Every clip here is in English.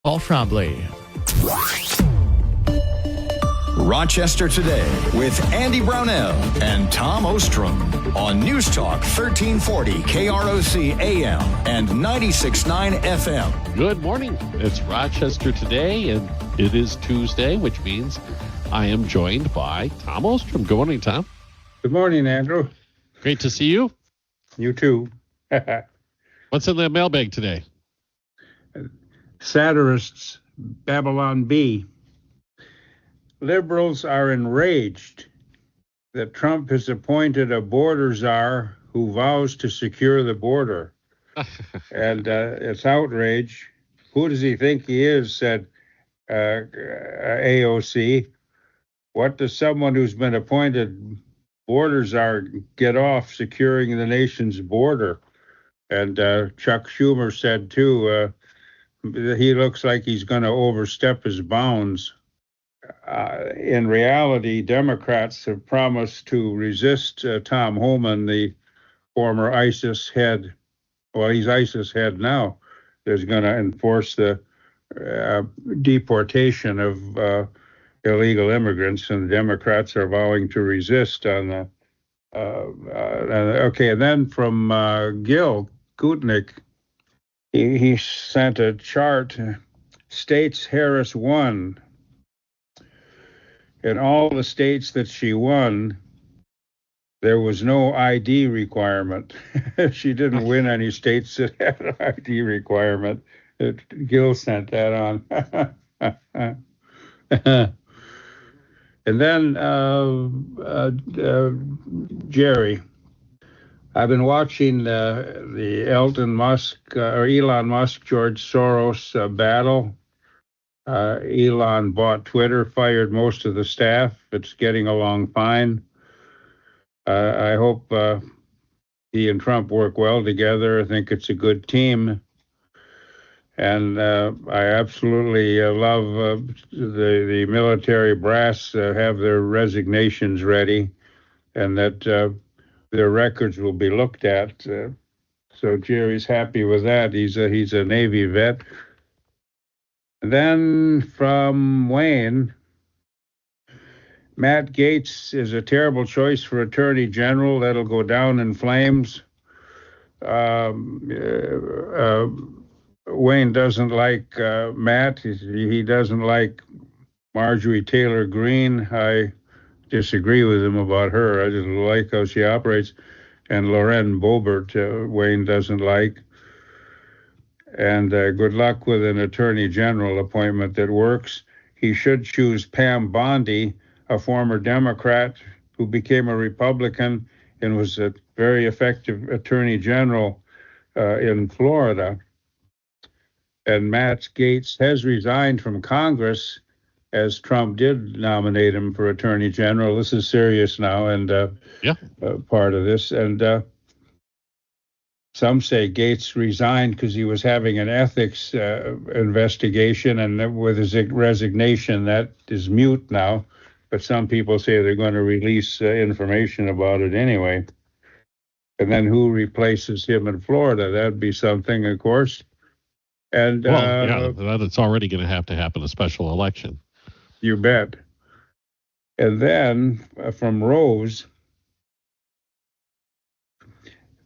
Paul Trombley. Rochester Today with Andy Brownell and Tom Ostrom on News Talk 1340 KROC AM and 96.9 FM. Good morning. It's Rochester Today, and it is Tuesday, which means I am joined by Tom Ostrom. Good morning, Tom. Good morning, Andrew. Great to see you. You too. What's in the mailbag today? Satirists, Babylon Bee. Liberals are enraged that Trump has appointed a border czar who vows to secure the border. And it's outrage. Who does he think he is, said AOC. What does someone who's been appointed border czar get off securing the nation's border? And Chuck Schumer said, too, he looks like he's going to overstep his bounds. In reality, Democrats have promised to resist Tom Homan, the former ISIS head. Well, he's ISIS head now. There's going to enforce the deportation of illegal immigrants, and the Democrats are vowing to resist on the. Okay, and then from Gil Gutnick, he sent a chart. States Harris won. In all the states that she won, there was no ID requirement. She didn't win any states that had an ID requirement. Gil sent that on. And then Jerry. I've been watching the Elon Musk, George Soros battle. Elon bought Twitter, fired most of the staff. It's getting along fine. I hope he and Trump work well together. I think it's a good team. And I absolutely love the military brass have their resignations ready, and that their records will be looked at. So Jerry's happy with that. He's a Navy vet. Then from Wayne, Matt Gaetz is a terrible choice for Attorney General. That'll go down in flames. Wayne doesn't like Matt. He doesn't like Marjorie Taylor Greene. I disagree with him about her. I just like how she operates. And Lauren Boebert, Wayne doesn't like. And good luck with an attorney general appointment that works. He should choose Pam Bondi, a former Democrat who became a Republican and was a very effective attorney general in Florida. And Matt Gaetz has resigned from Congress, as Trump did nominate him for attorney general. This is serious now, and part of this. And some say Gaetz resigned because he was having an ethics investigation, and with his resignation, that is mute now. But some people say they're going to release information about it anyway. And then who replaces him in Florida? That'd be something, of course. And that's already going to happen, a special election. You bet. And then from Rose,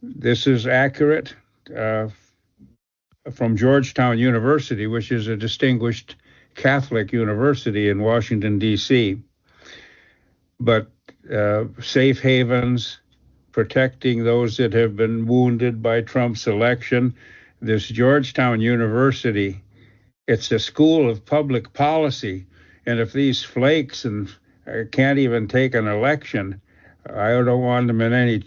this is accurate, from Georgetown University, which is a distinguished Catholic university in Washington, D.C. But safe havens, protecting those that have been wounded by Trump's election. This Georgetown University, it's a school of public policy. And if these flakes and can't even take an election, I don't want them in any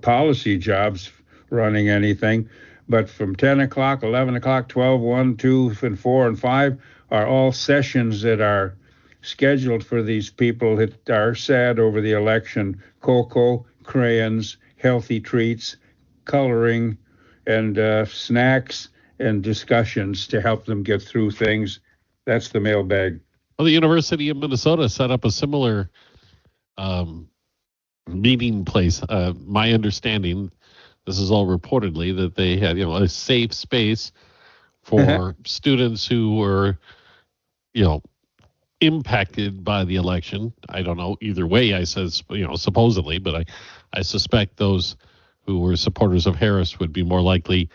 policy jobs running anything. But from 10 o'clock, 11 o'clock, 12, 1, 2, and 4, and 5 are all sessions that are scheduled for these people that are sad over the election. Cocoa, crayons, healthy treats, coloring, and snacks and discussions to help them get through things. That's the mailbag. Well, the University of Minnesota set up a similar meeting place. My understanding, this is all reportedly, that they had a safe space for students who were, impacted by the election. I don't know either way. I says, supposedly, but I suspect those who were supporters of Harris would be more likely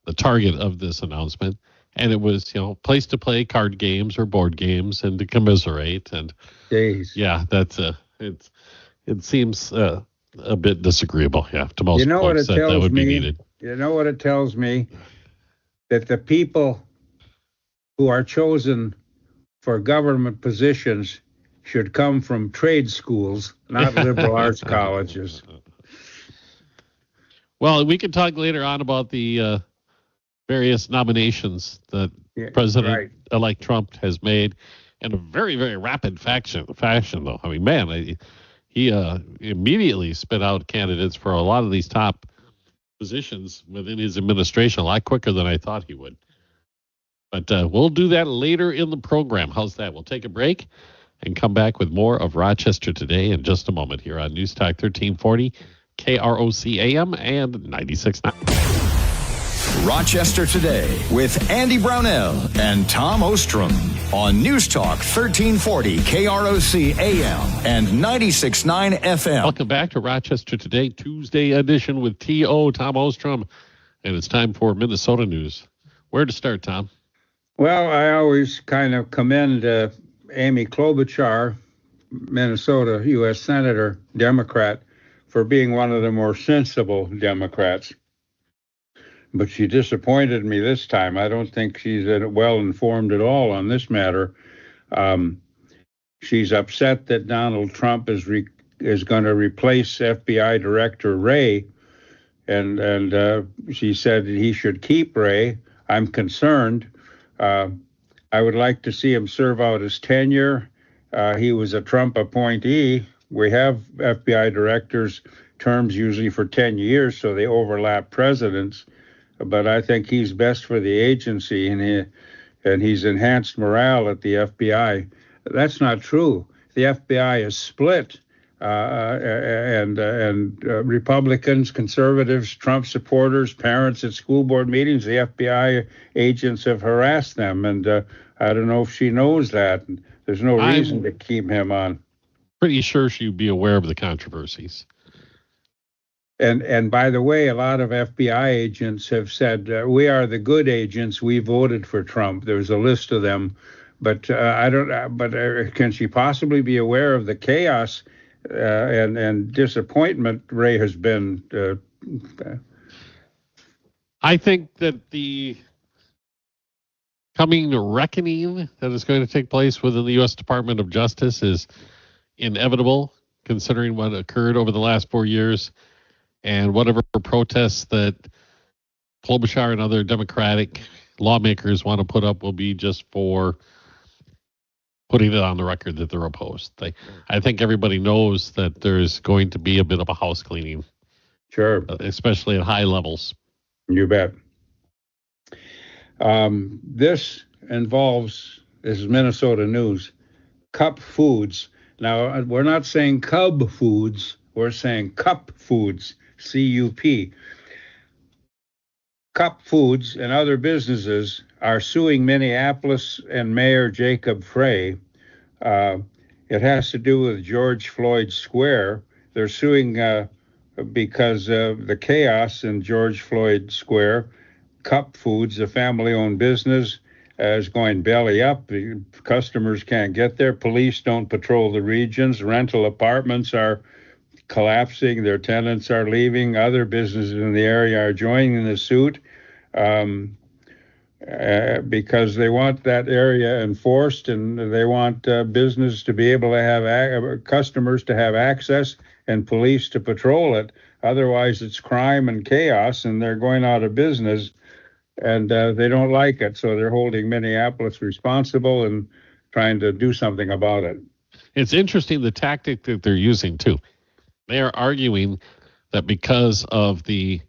the target of this announcement. And it was, place to play card games or board games and to commiserate. And Days. yeah, it seems a bit disagreeable. Yeah, to most You know what folks it that tells would be me? needed. You know what it tells me? That the people who are chosen for government positions should come from trade schools, not liberal arts colleges. Well, we can talk later on about the various nominations that President-elect Trump has made in a very, very rapid fashion, though. I mean, man, he immediately spit out candidates for a lot of these top positions within his administration a lot quicker than I thought he would. But we'll do that later in the program. How's that? We'll take a break and come back with more of Rochester Today in just a moment here on News Talk 1340, KROC AM and 96.9. Rochester Today with Andy Brownell and Tom Ostrom on News Talk 1340 KROC AM and 96.9 FM. Welcome back to Rochester Today, Tuesday edition with T.O. Tom Ostrom. And it's time for Minnesota news. Where to start, Tom? Well, I always kind of commend Amy Klobuchar, Minnesota U.S. Senator, Democrat, for being one of the more sensible Democrats. But she disappointed me this time. I don't think she's well informed at all on this matter. She's upset that Donald Trump is going to replace FBI Director Wray, and she said that he should keep Wray. I'm concerned. I would like to see him serve out his tenure. He was a Trump appointee. We have FBI directors terms usually for 10 years, so they overlap presidents. But I think he's best for the agency, and he's enhanced morale at the FBI. That's not true. The FBI is split, and Republicans, conservatives, Trump supporters, parents at school board meetings, the FBI agents have harassed them, and I don't know if she knows that. There's no reason to keep him on. Pretty sure she'd be aware of the controversies. And by the way, a lot of FBI agents have said, we are the good agents. We voted for Trump. There's a list of them. But I don't. But can she possibly be aware of the chaos and disappointment Wray has been? I think that the coming reckoning that is going to take place within the U.S. Department of Justice is inevitable, considering what occurred over the last 4 years. And whatever protests that Klobuchar and other Democratic lawmakers want to put up will be just for putting it on the record that they're opposed. I think everybody knows that there's going to be a bit of a house cleaning. Sure. Especially at high levels. You bet. This is Minnesota news, Cup Foods. Now, we're not saying Cub Foods. We're saying Cup Foods. CUP. Cup Foods and other businesses are suing Minneapolis and Mayor Jacob Frey. It has to do with George Floyd Square. They're suing because of the chaos in George Floyd Square. Cup Foods, a family-owned business, is going belly up. The customers can't get there. Police don't patrol the regions. Rental apartments are collapsing. Their tenants are leaving. Other businesses in the area are joining the suit because they want that area enforced, and they want business to be able to have customers to have access and police to patrol it. Otherwise, it's crime and chaos, and they're going out of business, and they don't like it. So they're holding Minneapolis responsible and trying to do something about it. It's interesting the tactic that they're using, too. They are arguing that because of the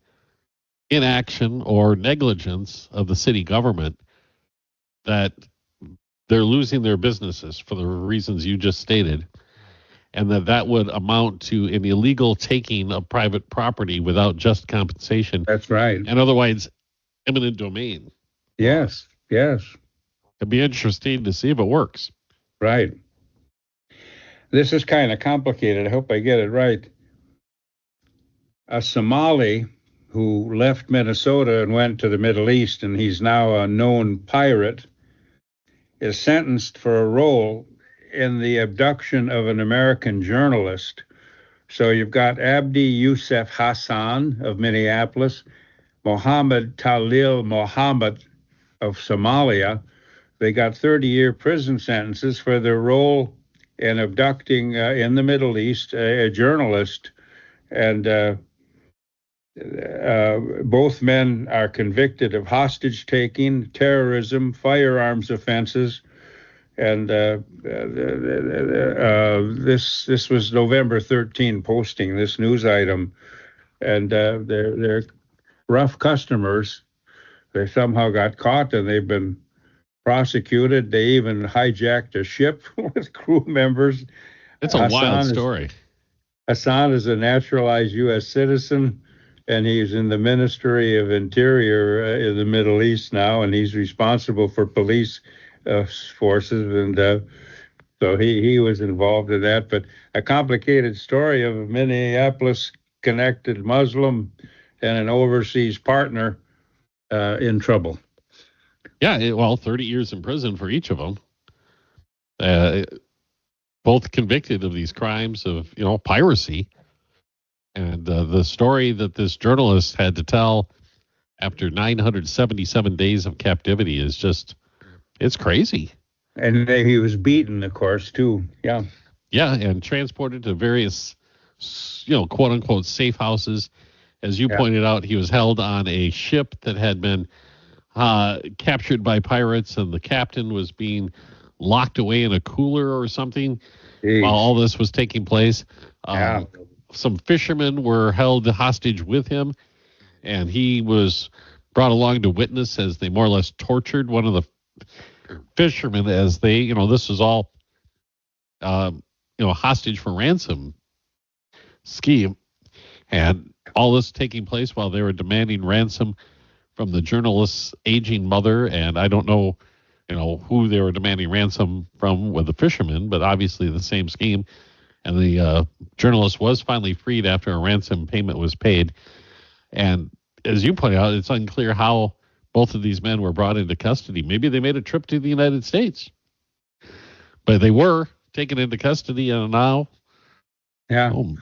inaction or negligence of the city government, that they're losing their businesses for the reasons you just stated, and that would amount to an illegal taking of private property without just compensation. That's right. And otherwise, eminent domain. Yes. It'd be interesting to see if it works. Right. This is kind of complicated. I hope I get it right. A Somali who left Minnesota and went to the Middle East, and he's now a known pirate, is sentenced for a role in the abduction of an American journalist. So you've got Abdi Youssef Hassan of Minneapolis, Mohammed Talil Mohammed of Somalia. They got 30-year prison sentences for their role in abducting in the Middle East a journalist. And both men are convicted of hostage taking, terrorism, firearms offenses. And this was November 13 posting, this news item. And they're rough customers. They somehow got caught and they've been prosecuted. They even hijacked a ship with crew members. It's a wild story. Hassan is a naturalized U.S. citizen, and he's in the Ministry of Interior in the Middle East now, and he's responsible for police forces, and so he was involved in that. But a complicated story of a Minneapolis-connected Muslim and an overseas partner in trouble. Yeah, well, 30 years in prison for each of them. Both convicted of these crimes of, piracy. And the story that this journalist had to tell after 977 days of captivity is just, it's crazy. And he was beaten, of course, too. Yeah. Yeah, and transported to various, quote unquote, safe houses. As you pointed out, he was held on a ship that had been captured by pirates, and the captain was being locked away in a cooler or something while all this was taking place. Some fishermen were held hostage with him, and he was brought along to witness as they more or less tortured one of the fishermen as they, this was all, hostage for ransom scheme. And all this taking place while they were demanding ransom from the journalist's aging mother. And I don't know, who they were demanding ransom from with the fishermen, but obviously the same scheme. And the journalist was finally freed after a ransom payment was paid. And as you pointed out, it's unclear how both of these men were brought into custody. Maybe they made a trip to the United States, but they were taken into custody and now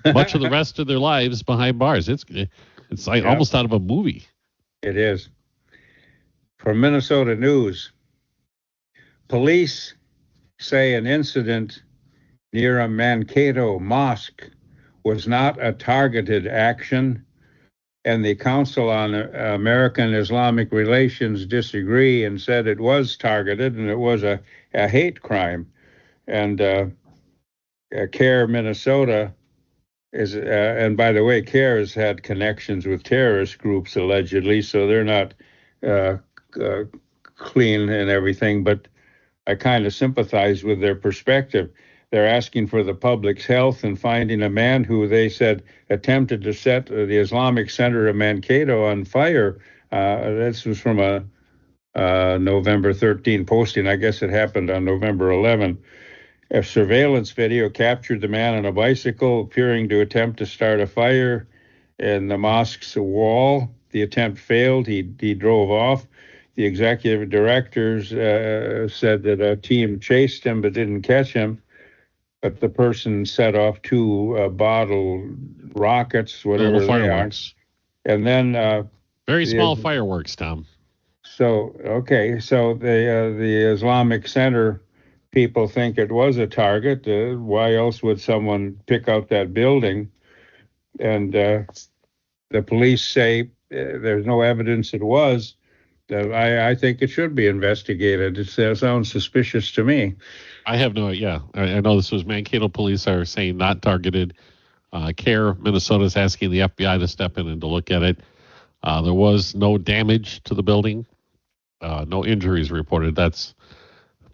much of the rest of their lives behind bars. It's like almost out of a movie. It is. From Minnesota News, police say an incident near a Mankato mosque was not a targeted action, and the Council on American Islamic Relations disagree and said it was targeted and it was a hate crime. And CARE Minnesota is, and by the way, CARE has had connections with terrorist groups allegedly, so they're not clean and everything, but I kind of sympathize with their perspective. They're asking for the public's health and finding a man who they said attempted to set the Islamic Center of Mankato on fire. This was from a November 13 posting. I guess it happened on November 11. A surveillance video captured the man on a bicycle appearing to attempt to start a fire in the mosque's wall. The attempt failed. He drove off. The executive directors said that a team chased him but didn't catch him. But the person set off two bottle rockets, whatever they are. And then very small fireworks, Tom. So the Islamic Center people think it was a target. Why else would someone pick out that building? And the police say there's no evidence it was. I think it should be investigated. It sounds suspicious to me. I have no, I know this was Mankato police are saying not targeted. CARE Minnesota is asking the FBI to step in and to look at it. There was no damage to the building, no injuries reported. That's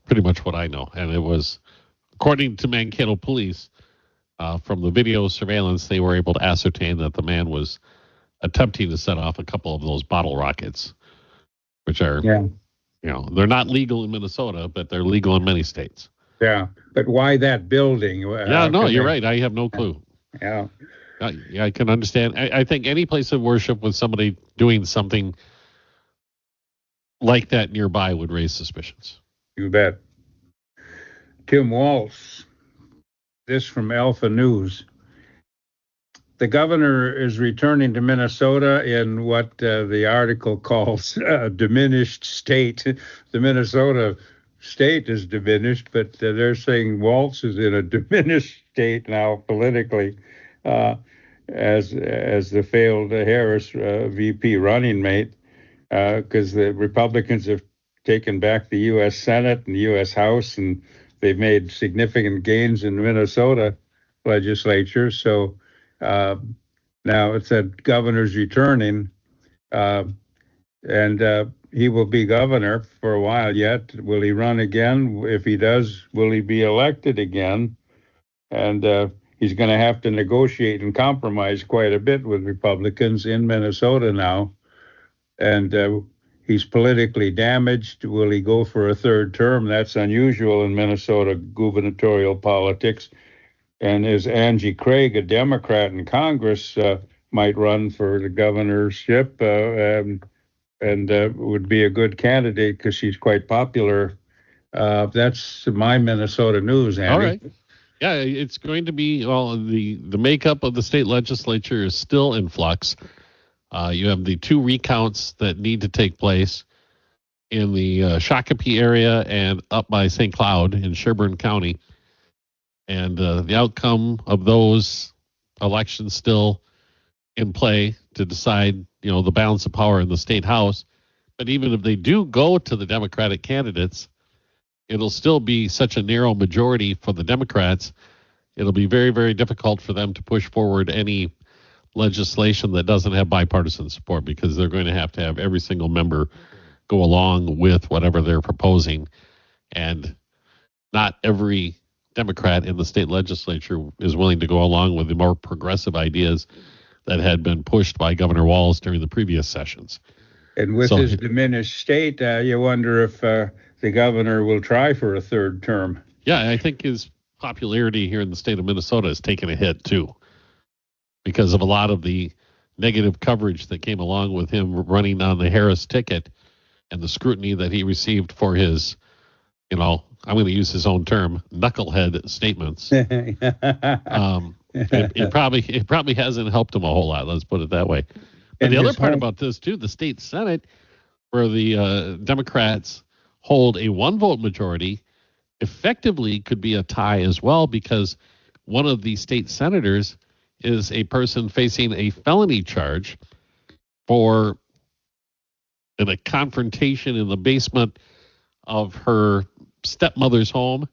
pretty much what I know. And it was, according to Mankato police, from the video surveillance, they were able to ascertain that the man was attempting to set off a couple of those bottle rockets, which are they're not legal in Minnesota, but they're legal in many states. Yeah, but why that building? You're right. I have no clue. Yeah. I can understand. I think any place of worship with somebody doing something like that nearby would raise suspicions. You bet. Tim Walz, this from Alpha News. The governor is returning to Minnesota in what the article calls a diminished state. The Minnesota state is diminished, but they're saying Walz is in a diminished state now politically, as the failed Harris VP running mate, because the Republicans have taken back the U.S. Senate and the U.S. House, and they've made significant gains in the Minnesota legislature. So now it's that governor's returning, and he will be governor for a while yet. Will he run again? If he does, will he be elected again? And he's going to have to negotiate and compromise quite a bit with Republicans in Minnesota now. And he's politically damaged. Will he go for a third term? That's unusual in Minnesota gubernatorial politics. And is Angie Craig, a Democrat in Congress, might run for the governorship and would be a good candidate because she's quite popular. That's my Minnesota news, Andy. All right. Yeah, it's going to be, the makeup of the state legislature is still in flux. You have the 2 recounts that need to take place in the Shakopee area and up by St. Cloud in Sherburne County. And the outcome of those elections still in play to decide, the balance of power in the state house. But even if they do go to the Democratic candidates, it'll still be such a narrow majority for the Democrats. It'll be very, very difficult for them to push forward any legislation that doesn't have bipartisan support, because they're going to have every single member go along with whatever they're proposing. And not every Democrat in the state legislature is willing to go along with the more progressive ideas that had been pushed by Governor Walz during the previous sessions. And with his diminished state, you wonder if the governor will try for a third term. Yeah, I think his popularity here in the state of Minnesota has taken a hit, too, because of a lot of the negative coverage that came along with him running on the Harris ticket and the scrutiny that he received for his, I'm going to use his own term, knucklehead statements. It probably hasn't helped him a whole lot. Let's put it that way. But the other part about this too, the state Senate, where the Democrats hold a 1-vote majority, effectively could be a tie as well, because one of the state senators is a person facing a felony charge for a confrontation in the basement of her stepmother's home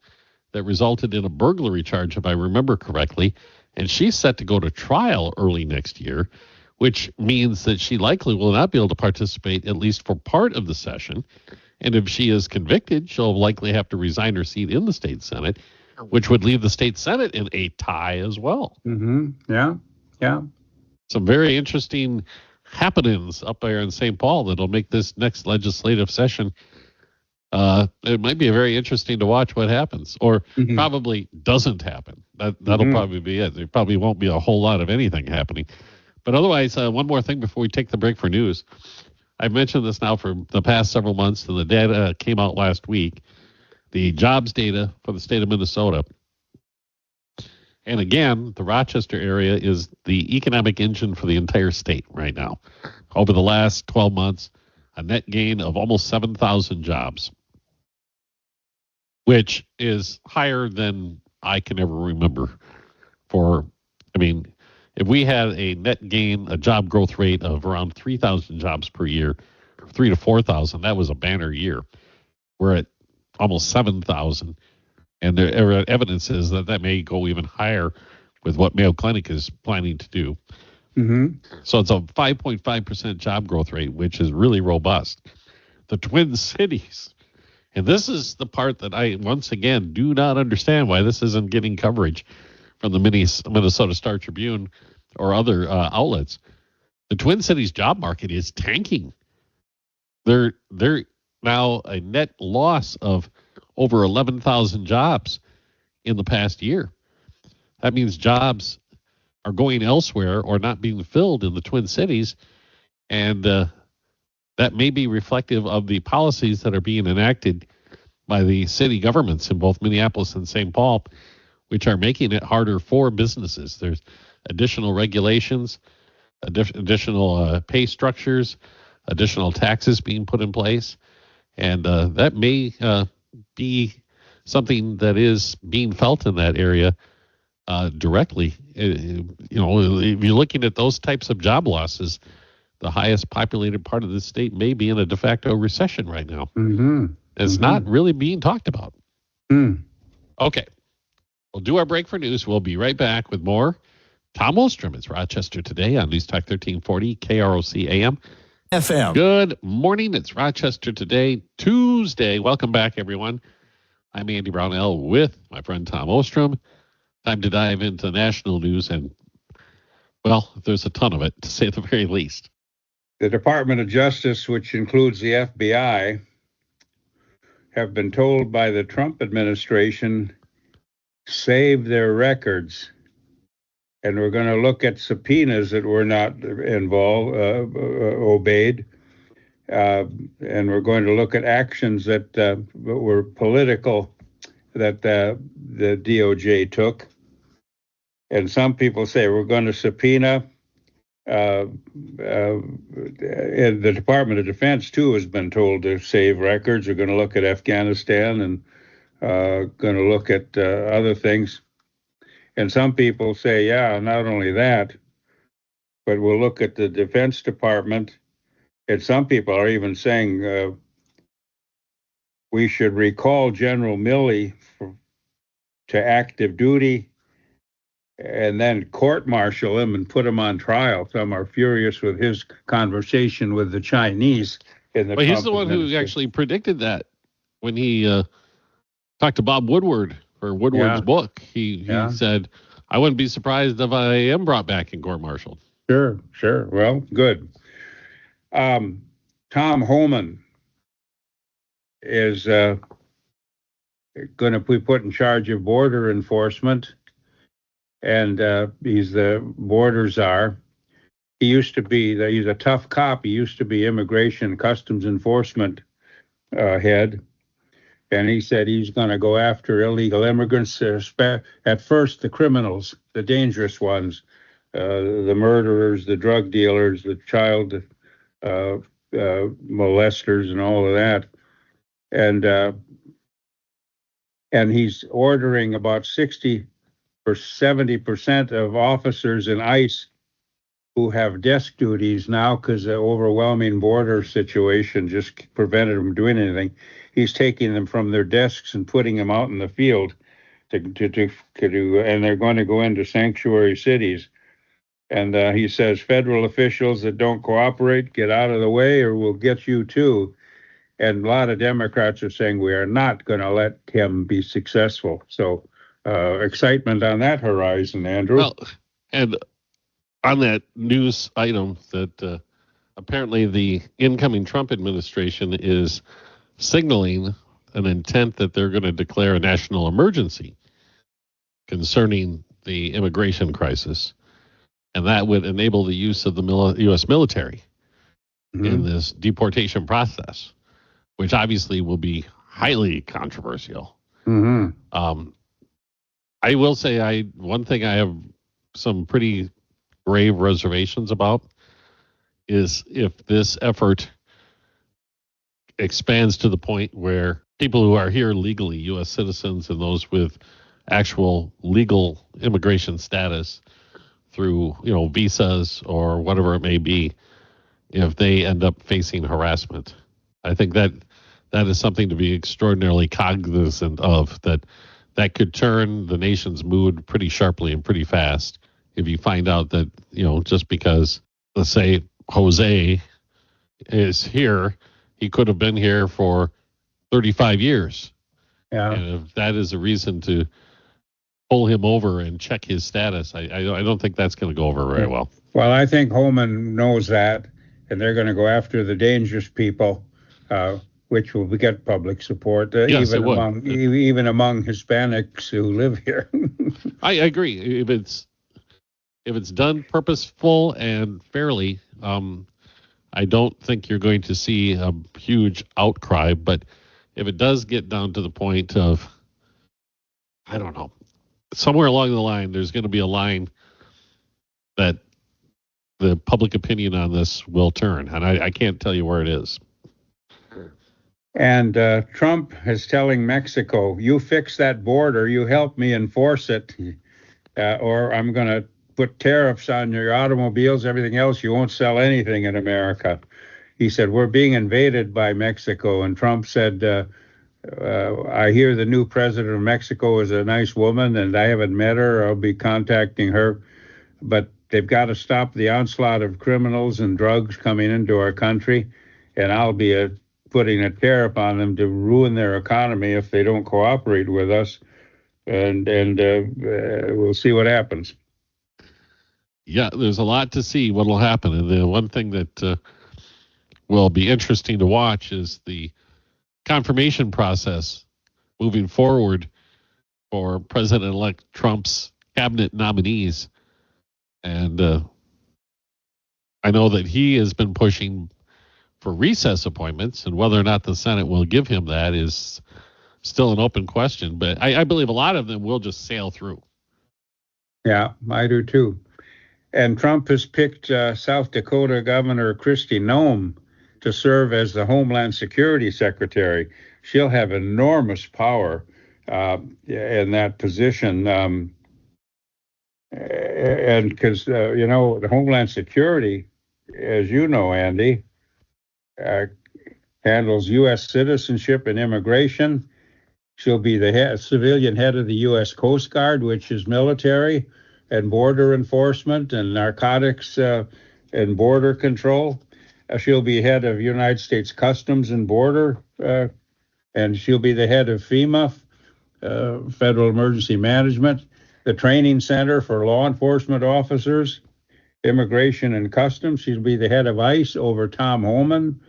that resulted in a burglary charge, if I remember correctly. And she's set to go to trial early next year, which means that she likely will not be able to participate, at least for part of the session. And if she is convicted, she'll likely have to resign her seat in the state Senate, which would leave the state Senate in a tie as well. Mm-hmm. Yeah. Some very interesting happenings up there in St. Paul that'll make this next legislative session. It might be very interesting to watch what happens, or probably doesn't happen. That'll probably be it. There probably won't be a whole lot of anything happening. But otherwise, one more thing before we take the break for news. I've mentioned this now for the past several months, and the data came out last week. The jobs data for the state of Minnesota. And again, the Rochester area is the economic engine for the entire state right now. Over the last 12 months, a net gain of almost 7,000 jobs, which is higher than I can ever remember. If we had a net gain, a job growth rate of around 3,000 jobs per year, 3,000 to 4,000, that was a banner year. We're at almost 7,000. And the evidence is that may go even higher with what Mayo Clinic is planning to do. Mm-hmm. So it's a 5.5% job growth rate, which is really robust. The Twin Cities, and this is the part that I, once again, do not understand why this isn't getting coverage from the Minnesota Star Tribune or other outlets. The Twin Cities job market is tanking. They're now a net loss of over 11,000 jobs in the past year. That means jobs are going elsewhere or not being filled in the Twin Cities, and that may be reflective of the policies that are being enacted by the city governments in both Minneapolis and St. Paul, which are making it harder for businesses. There's additional regulations, additional pay structures, additional taxes being put in place, and that may be something that is being felt in that area directly. If you're looking at those types of job losses, the highest populated part of the state may be in a de facto recession right now. Mm-hmm. It's not really being talked about. Mm. Okay. We'll do our break for news. We'll be right back with more. Tom Ostrom is Rochester Today on News Talk 1340 KROC AM. FM. Good morning. It's Rochester Today, Tuesday. Welcome back, everyone. I'm Andy Brownell with my friend Tom Ostrom. Time to dive into national news, and, well, there's a ton of it, to say the very least. The Department of Justice, which includes the FBI, have been told by the Trump administration, save their records. And we're going to look at subpoenas that were not obeyed. And we're going to look at actions that were political that the DOJ took. And some people say we're going to subpoena. The Department of Defense, too, has been told to save records. We're going to look at Afghanistan and going to look at other things. And some people say, yeah, not only that, but we'll look at the Defense Department. And some people are even saying we should recall General Milley to active duty and then court-martial him and put him on trial. Some are furious with his conversation with the Chinese. Well, he's the one who actually predicted that when he talked to Bob Woodward for Woodward's book. He said, I wouldn't be surprised if I am brought back in court-martial. Sure. Well, good. Tom Homan is going to be put in charge of border enforcement, and he's the border czar. He's a tough cop. He used to be Immigration Customs Enforcement head, and he said he's going to go after illegal immigrants, at first the criminals, the dangerous ones, the murderers, the drug dealers, the child molesters, and all of that. And he's ordering about 60 or 70% of officers in ICE who have desk duties now, because the overwhelming border situation just prevented them doing anything. He's taking them from their desks and putting them out in the field to do, and they're going to go into sanctuary cities. And he says, federal officials that don't cooperate, get out of the way or we'll get you too. And a lot of Democrats are saying we are not going to let him be successful. So excitement on that horizon, Andrew. Well, and on that news item that apparently the incoming Trump administration is signaling an intent that they're going to declare a national emergency concerning the immigration crisis. And that would enable the use of the U.S. military in this deportation process, which obviously will be highly controversial. I will say one thing I have some pretty grave reservations about is if this effort expands to the point where people who are here legally, U.S. citizens and those with actual legal immigration status through, visas or whatever it may be, if they end up facing harassment. I think that is something to be extraordinarily cognizant of, that could turn the nation's mood pretty sharply and pretty fast if you find out that, just because, let's say, Jose is here, he could have been here for 35 years. Yeah. And if that is a reason to pull him over and check his status, I don't think that's going to go over very well. Well, I think Holman knows that, and they're going to go after the dangerous people. which will get public support, Yes, even among Hispanics who live here. I agree. If it's done purposeful and fairly, I don't think you're going to see a huge outcry. But if it does get down to the point of, I don't know, somewhere along the line, there's going to be a line that the public opinion on this will turn, and I can't tell you where it is. And Trump is telling Mexico, you fix that border, you help me enforce it, or I'm going to put tariffs on your automobiles, everything else, you won't sell anything in America. He said, we're being invaded by Mexico. And Trump said, I hear the new president of Mexico is a nice woman, and I haven't met her. I'll be contacting her. But they've got to stop the onslaught of criminals and drugs coming into our country, and I'll be putting a tariff on them to ruin their economy if they don't cooperate with us, and we'll see what happens. Yeah, there's a lot to see what will happen, and the one thing that will be interesting to watch is the confirmation process moving forward for President-elect Trump's cabinet nominees. And I know that he has been pushing for recess appointments, and whether or not the Senate will give him that is still an open question. But I believe a lot of them will just sail through. Yeah, I do too. And Trump has picked South Dakota Governor Kristi Noem to serve as the Homeland Security Secretary. She'll have enormous power in that position. And because, the Homeland Security, as you know, Andy, handles U.S. citizenship and immigration. She'll be the civilian head of the U.S. Coast Guard, which is military and border enforcement and narcotics and border control. She'll be head of United States Customs and Border, and she'll be the head of FEMA, Federal Emergency Management, the Training Center for Law Enforcement Officers, Immigration and Customs. She'll be the head of ICE over Tom Homan.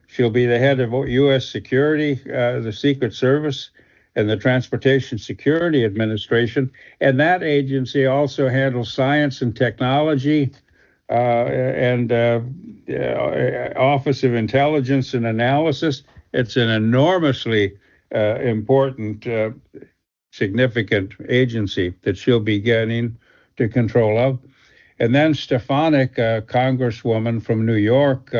She'll be the head of U.S. Security, the Secret Service, and the Transportation Security Administration. And that agency also handles science and technology and Office of Intelligence and Analysis. It's an enormously important, significant agency that she'll be getting to control of. And then Stefanik, a congresswoman from New York,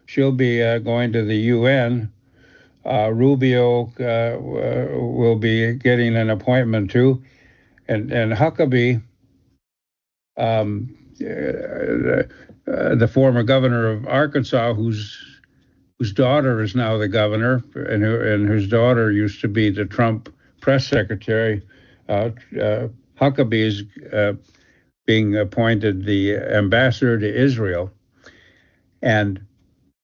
she'll be going to the UN. Rubio will be getting an appointment too. And Huckabee, the former governor of Arkansas, whose daughter is now the governor, and whose daughter used to be the Trump press secretary, Huckabee is being appointed the ambassador to Israel. And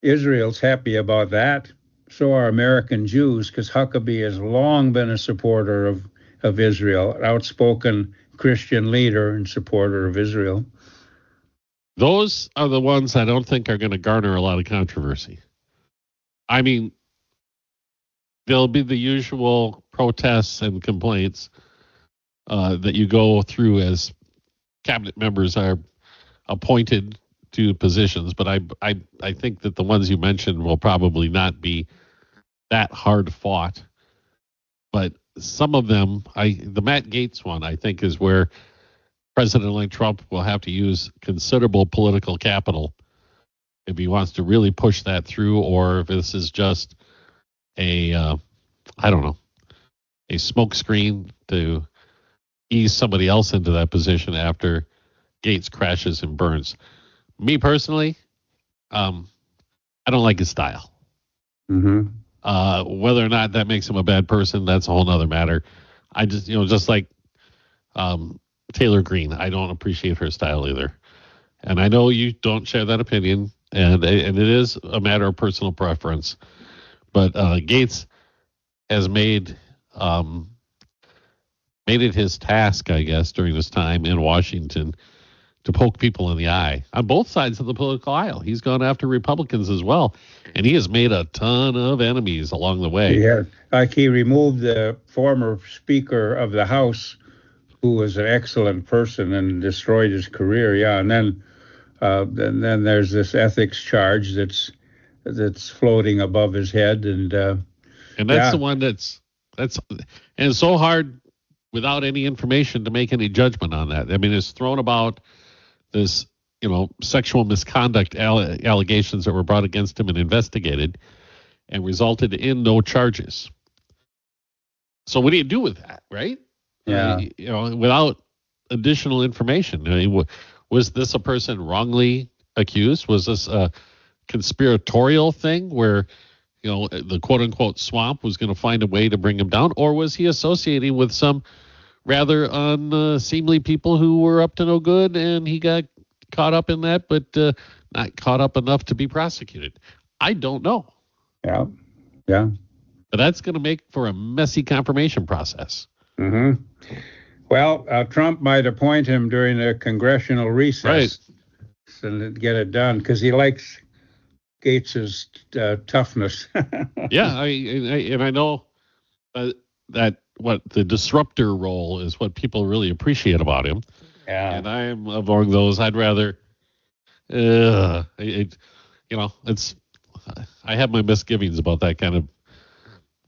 Israel's happy about that. So are American Jews, because Huckabee has long been a supporter of Israel, an outspoken Christian leader and supporter of Israel. Those are the ones I don't think are going to garner a lot of controversy. I mean, there'll be the usual protests and complaints that you go through as cabinet members are appointed to positions, but I think that the ones you mentioned will probably not be that hard fought. But some of them, the Matt Gaetz one, I think, is where President-elect Trump will have to use considerable political capital if he wants to really push that through, or if this is just a smokescreen to ease somebody else into that position after Gaetz crashes and burns. Me personally, I don't like his style. Mm-hmm. Whether or not that makes him a bad person, that's a whole nother matter. I just like Taylor Greene, I don't appreciate her style either. And I know you don't share that opinion, and it is a matter of personal preference. But Gaetz has made it his task, I guess, during his time in Washington to poke people in the eye on both sides of the political aisle. He's gone after Republicans as well, and he has made a ton of enemies along the way. Yeah, like he removed the former Speaker of the House, who was an excellent person, and destroyed his career. Yeah, and then there's this ethics charge that's floating above his head, and that's the one that's and it's so hard without any information to make any judgment on that. I mean, it's thrown about this, sexual misconduct allegations that were brought against him and investigated and resulted in no charges. So what do you do with that, right? Yeah. Without additional information. I mean, was this a person wrongly accused? Was this a conspiratorial thing where, the quote unquote swamp was going to find a way to bring him down? Or was he associating with some rather unseemly people who were up to no good and he got caught up in that, but not caught up enough to be prosecuted? I don't know. Yeah. Yeah. But that's going to make for a messy confirmation process. Mm-hmm. Well, Trump might appoint him during a congressional recess and get it done because he likes Gates's toughness. Yeah, I know that what the disruptor role is what people really appreciate about him. Yeah, and I am among those. I'd rather, I have my misgivings about that kind of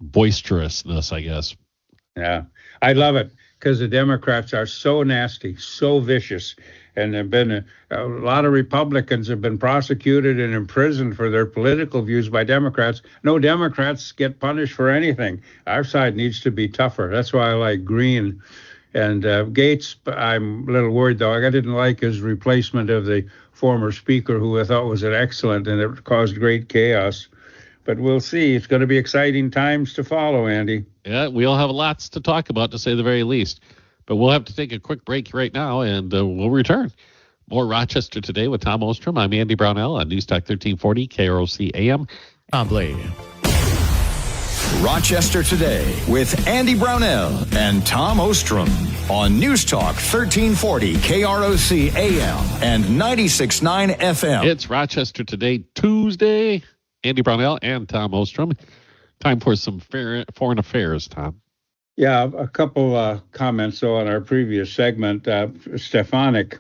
boisterousness, I guess. Yeah, I love it because the Democrats are so nasty, so vicious, and there have been a lot of Republicans have been prosecuted and imprisoned for their political views by Democrats. No Democrats get punished for anything. Our side needs to be tougher. That's why I like Green. And Gates, I'm a little worried, though. I didn't like his replacement of the former speaker, who I thought was an excellent, and it caused great chaos. But we'll see. It's going to be exciting times to follow, Andy. Yeah, we'll have lots to talk about, to say the very least. But we'll have to take a quick break right now, and we'll return. More Rochester Today with Tom Ostrom. I'm Andy Brownell on News Talk 1340, KROC AM. Tom Blade. Rochester Today with Andy Brownell and Tom Ostrom on News Talk 1340 KROC AM and 96.9 FM. It's Rochester Today, Tuesday. Andy Brownell and Tom Ostrom. Time for some foreign affairs, Tom. Yeah, a couple comments on our previous segment. Stefanik,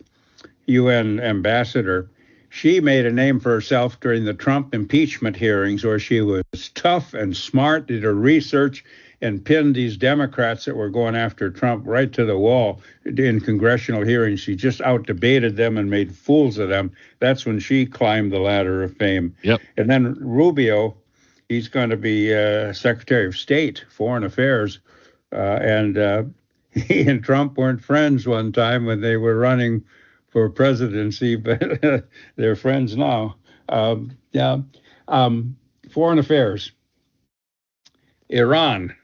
UN ambassador, she made a name for herself during the Trump impeachment hearings, where she was tough and smart, did her research, and pinned these Democrats that were going after Trump right to the wall in congressional hearings. She just out-debated them and made fools of them. That's when she climbed the ladder of fame. Yep. And then Rubio, he's going to be Secretary of State, Foreign Affairs, and he and Trump weren't friends one time when they were running for presidency, but they're friends now. Foreign affairs. Iran.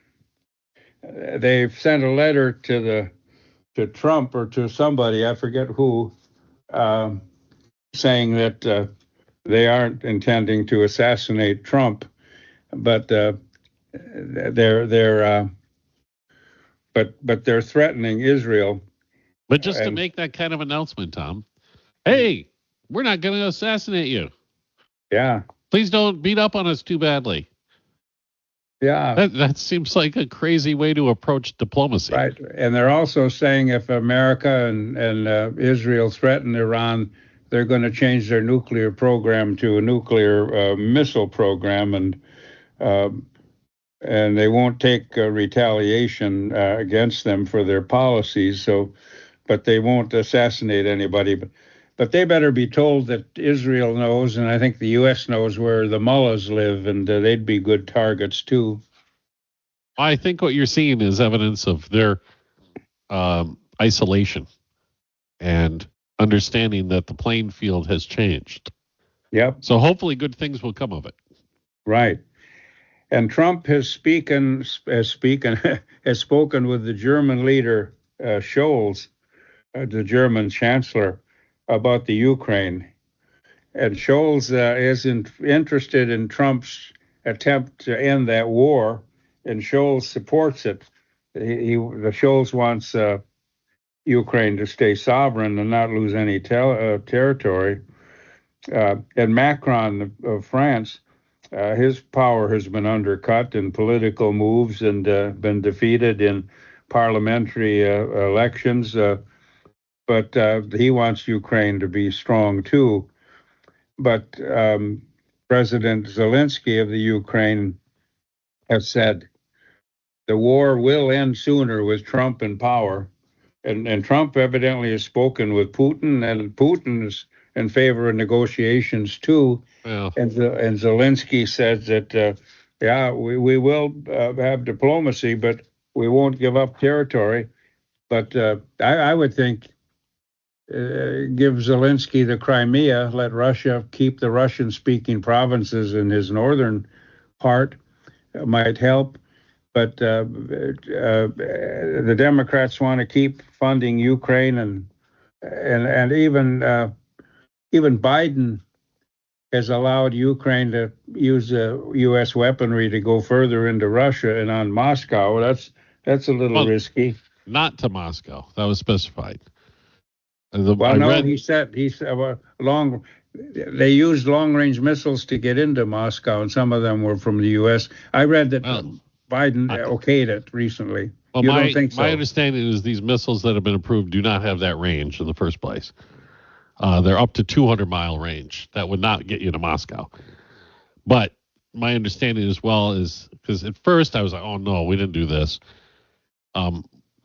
They've sent a letter to Trump or to somebody, I forget who, saying that they aren't intending to assassinate Trump, but they're threatening Israel. But just to make that kind of announcement, Tom, hey, we're not going to assassinate you. Yeah. Please don't beat up on us too badly. Yeah. That seems like a crazy way to approach diplomacy. Right. And they're also saying if America and Israel threaten Iran, they're going to change their nuclear program to a nuclear missile program, and they won't take retaliation against them for their policies. So, but they won't assassinate anybody. But they better be told that Israel knows, and I think the U.S. knows, where the mullahs live, and they'd be good targets too. I think what you're seeing is evidence of their isolation and understanding that the playing field has changed. Yep. So hopefully good things will come of it. Right. And Trump has spoken with the German leader, Scholz, the German chancellor, about the Ukraine. And Scholz is interested in Trump's attempt to end that war, and Scholz supports it. The Scholz wants, Ukraine to stay sovereign and not lose any territory. And Macron of France, his power has been undercut in political moves and been defeated in parliamentary elections. But he wants Ukraine to be strong too. But President Zelensky of the Ukraine has said the war will end sooner with Trump in power. And Trump evidently has spoken with Putin, and Putin is in favor of negotiations too. Yeah. And Zelensky says that, we will have diplomacy, but we won't give up territory. But I would think give Zelensky the Crimea, let Russia keep the Russian-speaking provinces in his northern part, might help. But the Democrats want to keep funding Ukraine, and even Biden has allowed Ukraine to use U.S. weaponry to go further into Russia and on Moscow. That's a little risky. Not to Moscow. That was specified. He said they used long-range missiles to get into Moscow, and some of them were from the U.S. I read that Biden okayed it recently. Well, you don't think so? My understanding is these missiles that have been approved do not have that range in the first place. They're up to 200-mile range. That would not get you to Moscow. But my understanding as well is, because at first I was like, oh, no, we didn't do this.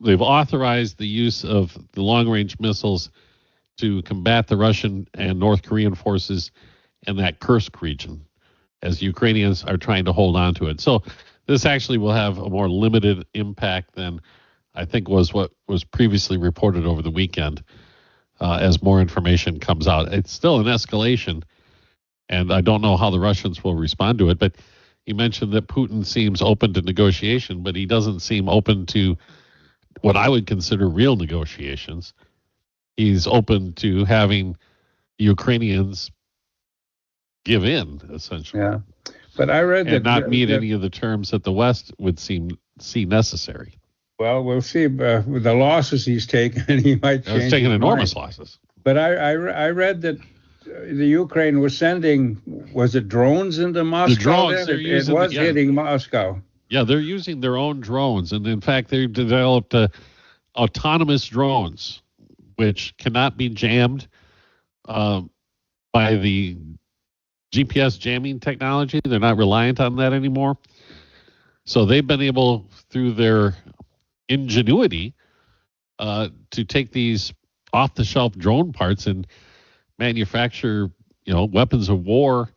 They've authorized the use of the long-range missiles to combat the Russian and North Korean forces in that Kursk region, as Ukrainians are trying to hold on to it. So this actually will have a more limited impact than I think was what was previously reported over the weekend. As more information comes out, it's still an escalation, and I don't know how the Russians will respond to it. But you mentioned that Putin seems open to negotiation, but he doesn't seem open to what I would consider real negotiations. He's open to having Ukrainians give in, essentially. Yeah, but I read that not meet any of the terms that the West would see necessary. Well, we'll see. With the losses he's taken, he might change. He's taking enormous mind. losses. But I read that the Ukraine was sending, was it drones into Moscow? The drones, it was hitting Moscow. Yeah, they're using their own drones, and in fact, they've developed autonomous drones, which cannot be jammed by the GPS jamming technology. They're not reliant on that anymore. So they've been able, through their ingenuity, to take these off-the-shelf drone parts and manufacture, weapons of war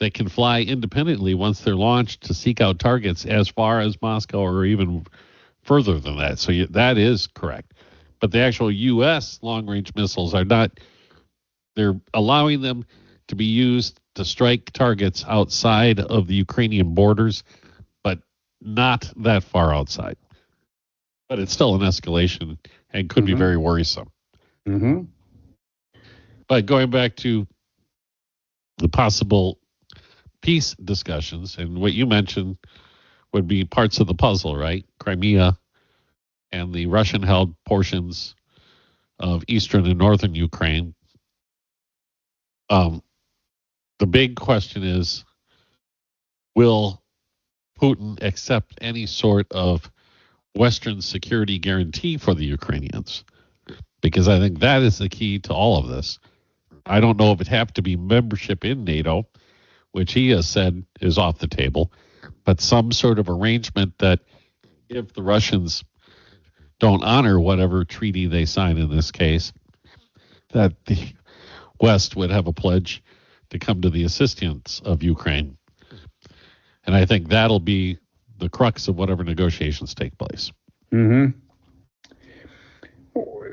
that can fly independently once they're launched to seek out targets as far as Moscow or even further than that. So that is correct. But the actual U.S. long-range missiles are not. They're allowing them to be used to strike targets outside of the Ukrainian borders, but not that far outside. But it's still an escalation and could be very worrisome. Mm-hmm. But going back to the possible peace discussions, and what you mentioned would be parts of the puzzle, right? Crimea and the Russian-held portions of eastern and northern Ukraine. The big question is, will Putin accept any sort of Western security guarantee for the Ukrainians? Because I think that is the key to all of this. I don't know if it have to be membership in NATO, which he has said is off the table, but some sort of arrangement that if the Russians don't honor whatever treaty they sign in this case, that the West would have a pledge to come to the assistance of Ukraine. And I think that'll be the crux of whatever negotiations take place. Mm-hmm.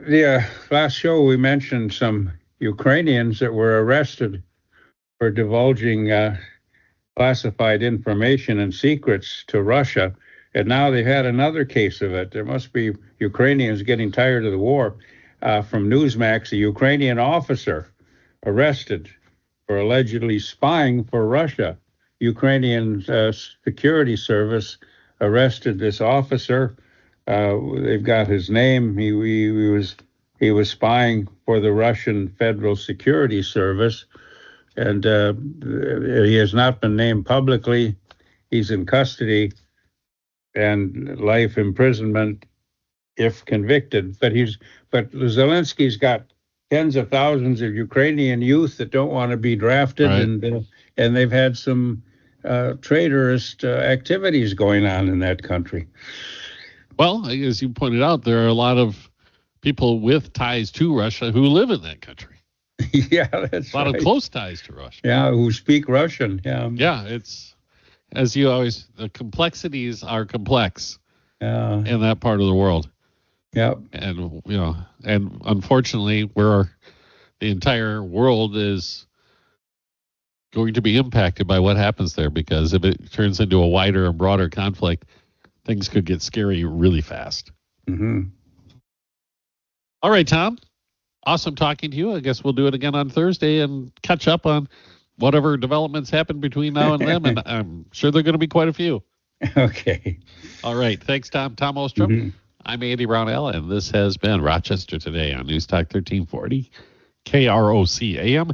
The last show we mentioned some Ukrainians that were arrested for divulging classified information and secrets to Russia, and now they've had another case of it. There must be Ukrainians getting tired of the war. From Newsmax, a Ukrainian officer arrested for allegedly spying for Russia. Ukrainian security service arrested this officer They've got his name. He was spying for the Russian Federal Security Service, and he has not been named publicly. He's in custody and life imprisonment if convicted. But Zelensky's got tens of thousands of Ukrainian youth that don't want to be drafted, right. And they've had some traitorous activities going on in that country. Well, as you pointed out, there are a lot of people with ties to Russia who live in that country. Yeah, that's a lot of close ties to Russia. Yeah, who speak Russian. Yeah. Yeah, it's, as you always, the complexities are complex in that part of the world. Yeah. And, and unfortunately, the entire world is going to be impacted by what happens there, because if it turns into a wider and broader conflict, things could get scary really fast. Mm-hmm. All right, Tom. Awesome talking to you. I guess we'll do it again on Thursday and catch up on whatever developments happen between now and then. And I'm sure there are going to be quite a few. Okay. All right. Thanks, Tom. Tom Ostrom. Mm-hmm. I'm Andy Brownell, and this has been Rochester Today on News Talk 1340, KROC AM